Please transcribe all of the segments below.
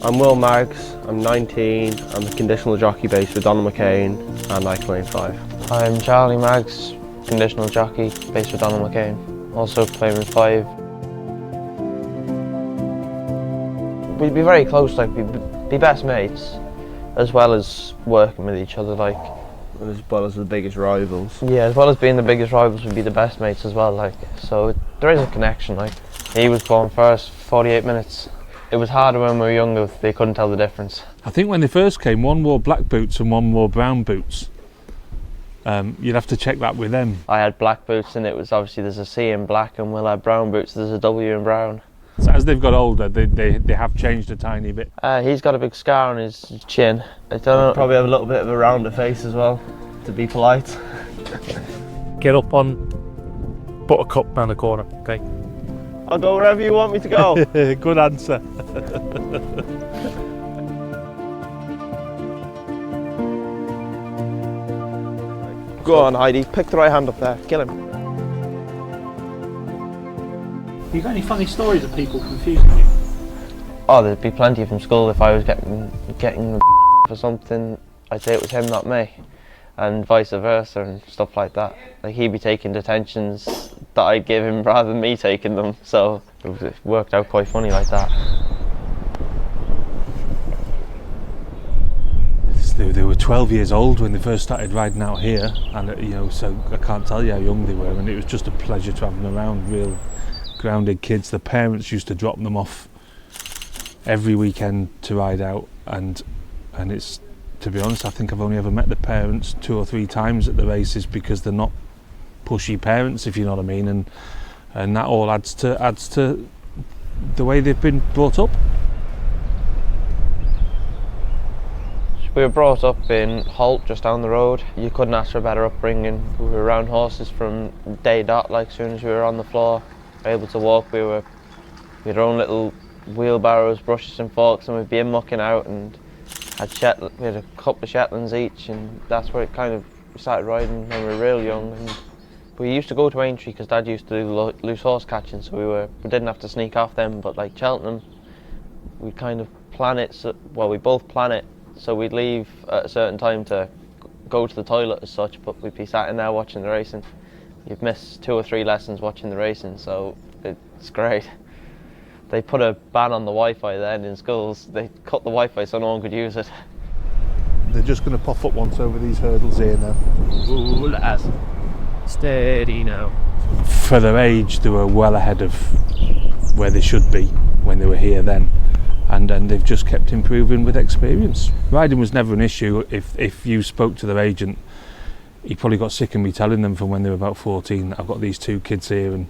I'm Will Maggs, I'm 19, I'm a conditional jockey based with Donald McCain and I claim 5. I'm Charlie Maggs, conditional jockey based with Donald McCain, also claiming 5. We'd be very close, like we'd be best mates, as well as working with each other, like. As well as the biggest rivals. Yeah, as well as being the biggest rivals, we'd be the best mates as well, like. So there is a connection, like. He was born first, 48 minutes. It was harder when we were younger, they couldn't tell the difference. I think when they first came, one wore black boots and one wore brown boots. You'd have to check that with them. I had black boots and it was obviously there's a C in black, and Will had brown boots, there's a W in brown. So as they've got older, they have changed a tiny bit. He's got a big scar on his chin. I don't know. Probably have a little bit of a rounder face as well, to be polite. Get up on Buttercup round the corner, okay? I'll go wherever you want me to go. Good answer. Go on, Heidi, pick the right hand up there, kill him. You got any funny stories of people confusing you? Oh, there'd be plenty from school. If I was getting for something, I'd say it was him, not me, and vice versa and stuff like that. Like he'd be taking detentions that I'd give him rather than me taking them, so it worked out quite funny like that. They were 12 years old when they first started riding out here, and so I can't tell you how young they were, and it was just a pleasure to have them around, real grounded kids. The parents used to drop them off every weekend to ride out, and it's, to be honest, I think I've only ever met the parents 2 or 3 times at the races, because they're not pushy parents, if you know what I mean, and that all adds to the way they've been brought up. We were brought up in Holt, just down the road. You couldn't ask for a better upbringing. We were around horses from day dot, like as soon as we were on the floor, able to walk. We had our own little wheelbarrows, brushes and forks, and we'd be in mucking out, and we had a couple of Shetlands each, and that's where it kind of we started riding when we were real young. And we used to go to Aintree because Dad used to do loose horse catching, so we didn't have to sneak off them. But like Cheltenham, we'd kind of plan it. So, well, we both plan it. So we'd leave at a certain time to go to the toilet as such, but we'd be sat in there watching the racing. You'd miss 2 or 3 lessons watching the racing, so it's great. They put a ban on the Wi-Fi then in schools. They cut the Wi-Fi so no one could use it. They're just going to pop up once over these hurdles here now. Ooh, lads. Steady now. For their age, they were well ahead of where they should be when they were here then. And they've just kept improving with experience. Riding was never an issue. If you spoke to their agent, he probably got sick of me telling them from when they were about 14, I've got these 2 kids here, and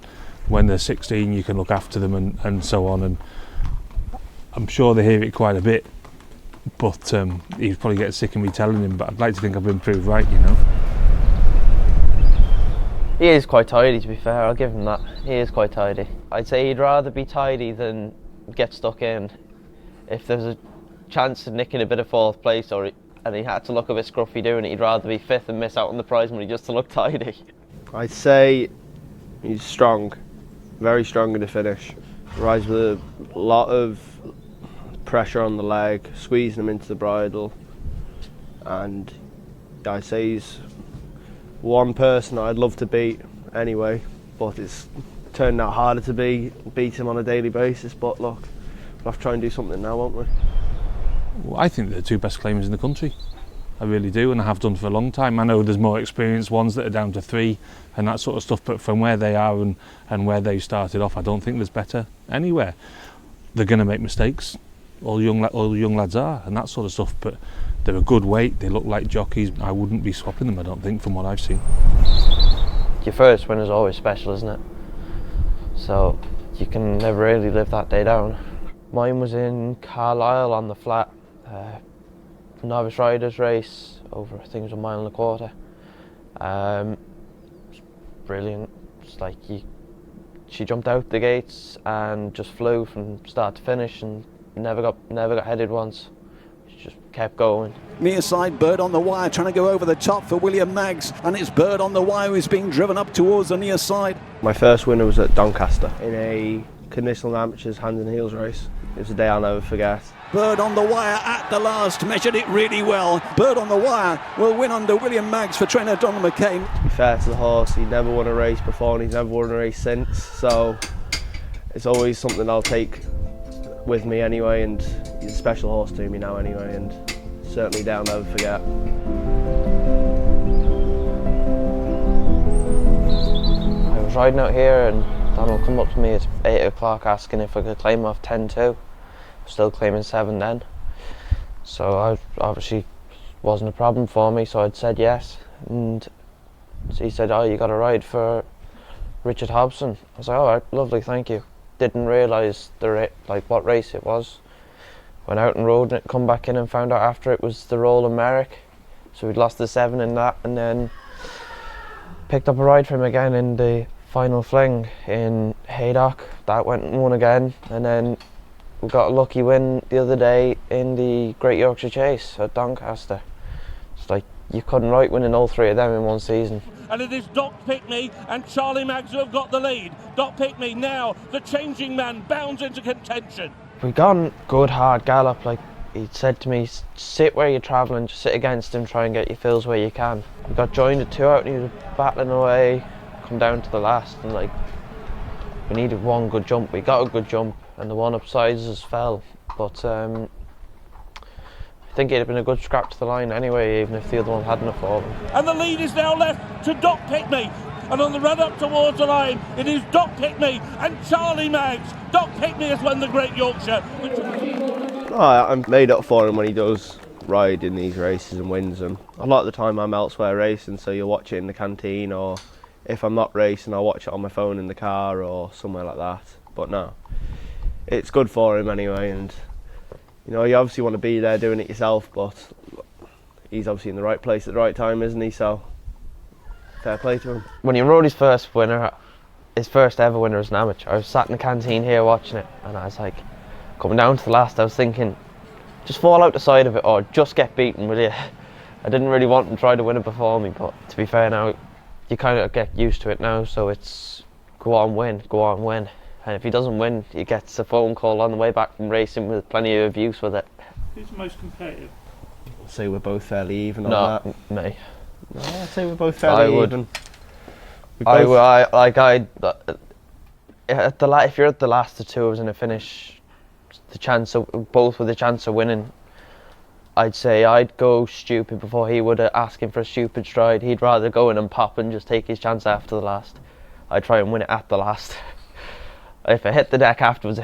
when they're 16 you can look after them, and so on. And I'm sure they hear it quite a bit, but he'd probably get sick of me telling him, but I'd like to think I've improved right, you know. He is quite tidy, to be fair, I'll give him that. He is quite tidy. I'd say he'd rather be tidy than get stuck in. If there's a chance of nicking a bit of 4th place, and he had to look a bit scruffy doing it, he'd rather be 5th and miss out on the prize money just to look tidy. I'd say he's strong, very strong in the finish. Rides with a lot of pressure on the leg, squeezing him into the bridle, and I'd say he's one person I'd love to beat anyway, but it's turned out harder to beat him on a daily basis. But look, we'll have to try and do something now, won't we? Well, I think they're the 2 best claimers in the country. I really do, and I have done for a long time. I know there's more experienced ones that are down to 3 and that sort of stuff, but from where they are and where they started off, I don't think there's better anywhere. They're going to make mistakes. All young lads are, and that sort of stuff, but they're a good weight. They look like jockeys. I wouldn't be swapping them, I don't think, from what I've seen. Your first win is always special, isn't it? So you can never really live that day down. Mine was in Carlisle on the flat, novice riders race over, I think it was 1.25 miles. It's brilliant. It's like she jumped out the gates and just flew from start to finish, and never got headed once. She just kept going. Near side, Bird on the wire, trying to go over the top for William Maggs, and it's Bird on the wire who's being driven up towards the near side. My first winner was at Doncaster in a conditional amateurs hand and heels race. It was a day I'll never forget. Bird on the wire at the last, measured it really well. Bird on the wire will win under William Maggs for trainer Donald McCain. To be fair to the horse, he never won a race before and he's never won a race since, so it's always something I'll take with me anyway, and he's a special horse to me now anyway, and certainly a day I'll never forget. I was riding out here and Donald come up to me at 8 o'clock asking if I could claim off 10-2. Still claiming 7 then. So I obviously wasn't a problem for me, so I'd said yes. And he said, oh, you got a ride for Richard Hobson. I was like, all right, lovely, thank you. Didn't realise what race it was. Went out and rode it, come back in and found out after it was the Roll of Merrick. So we'd lost the 7 in that, and then picked up a ride for him again in the final fling in Haydock. That went and won again, and then we got a lucky win the other day in the Great Yorkshire Chase at Doncaster. It's like you couldn't write winning all 3 of them in one season. And it is Doc Pickney and Charlie Maggs who have got the lead. Doc Pickney now, the changing man, bounds into contention. We gone good hard gallop. Like he said to me, sit where you're travelling, just sit against him, try and get your fills where you can. We got joined at 2 out and he was battling away, come down to the last, and like we needed one good jump. We got a good jump and the one upside us fell, but I think it'd have been a good scrap to the line anyway, even if the other one hadn't have fallen. And the lead is now left to Doc Pickney, and on the run up towards the line it is Doc Pickney and Charlie Maggs. Doc Pickney has won the Great Yorkshire. I'm made up for him when he does ride in these races and wins them. A lot of the time I'm elsewhere racing, so you'll watch it in the canteen, or if I'm not racing I'll watch it on my phone in the car or somewhere like that. But no, it's good for him anyway, and you know, you obviously want to be there doing it yourself, but he's obviously in the right place at the right time, isn't he? So fair play to him. When he rode his first ever winner as an amateur, I was sat in the canteen here watching it, and I was like, coming down to the last, I was thinking, just fall out the side of it or just get beaten, will you? I didn't really want him to try to win it before me, but to be fair now, you kind of get used to it now, so it's go on win. And if he doesn't win, he gets a phone call on the way back from racing with plenty of abuse with it. Who's the most competitive? I'd say we're both fairly even on that. Me. No, I'd say we're both fairly even. If you're at the last of 2 of us in a finish, both with a chance of winning, I'd say I'd go stupid before he would ask him for a stupid stride. He'd rather go in and pop and just take his chance after the last. I'd try and win it at the last. If I hit the deck afterwards, I'd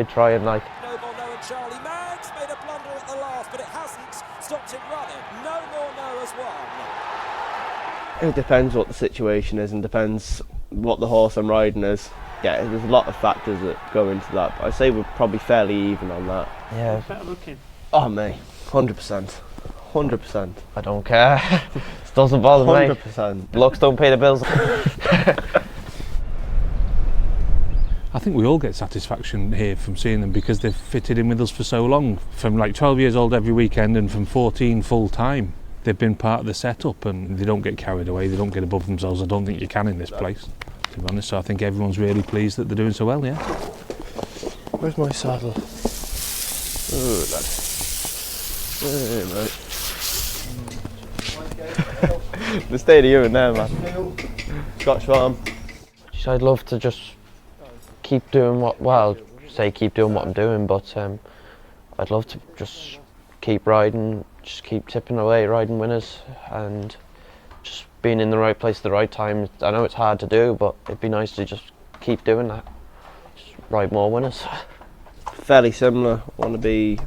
try and like. No more no, and Charlie Maggs made a blunder at the last, but it hasn't stopped him running. No more no as one. It depends what the situation is and depends what the horse I'm riding is. Yeah, there's a lot of factors that go into that, but I'd say we're probably fairly even on that. Yeah. Better looking. Oh mate, 100%. 100%. I don't care. It doesn't bother me. 100%. Looks don't pay the bills. I think we all get satisfaction here from seeing them because they've fitted in with us for so long. From like 12 years old every weekend and from 14 full time. They've been part of the setup and they don't get carried away, they don't get above themselves. I don't think you can in this place, to be honest. So I think everyone's really pleased that they're doing so well, yeah. Where's my saddle? Oh, lad. Hey, mate. The state of you in there, man. Scotch Farm. I'd love to just keep doing what I'm doing, but I'd love to just keep riding, just keep tipping away, riding winners, and just being in the right place at the right time. I know it's hard to do, but it'd be nice to just keep doing that. Just ride more winners. Fairly similar. Want to be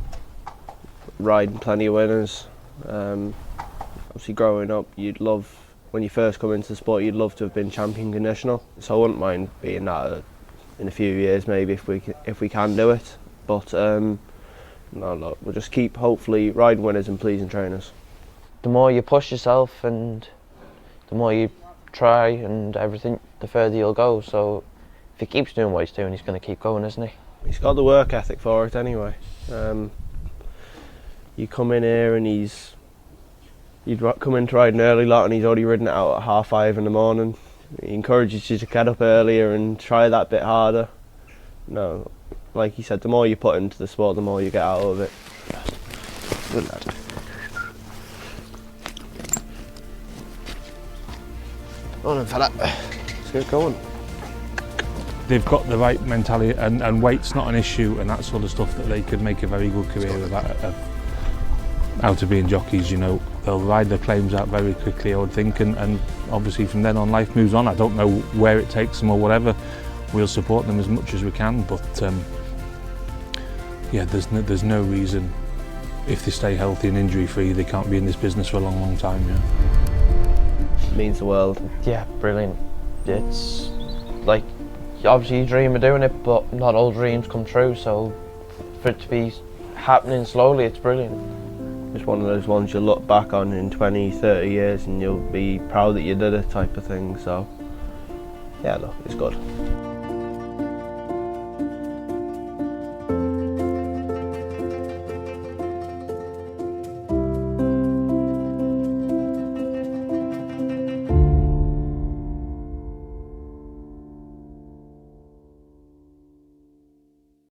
riding plenty of winners. Obviously, growing up, you'd love, when you first come into the sport, you'd love to have been champion conditional. So I wouldn't mind being that in a few years, maybe if we can do it. But no, look, we'll just keep hopefully riding winners and pleasing trainers. The more you push yourself and the more you try and everything, the further you'll go. So if he keeps doing what he's doing, he's going to keep going, isn't he? He's got the work ethic for it anyway. You come in here and you'd come in to ride an early lot and he's already ridden it out at 5:30 in the morning. He encourages you to get up earlier and try that bit harder. No, Like you said, the more you put into the sport, the more you get out of it. Good lad. On then, fella. Let's get going. They've got the right mentality, and weight's not an issue and that sort of stuff, that they could make a very good career of out of being jockeys. You know, they'll ride their claims out very quickly, I would think, and obviously from then on life moves on. I don't know where it takes them or whatever. We'll support them as much as we can, but yeah, there's no reason, if they stay healthy and injury free, they can't be in this business for a long, long time. Yeah. It means the world. Yeah, brilliant. It's like, obviously you dream of doing it, but not all dreams come true, so for it to be happening slowly, it's brilliant. It's one of those ones you'll look back on in 20, 30 years and you'll be proud that you did it, type of thing. So yeah, look, it's good.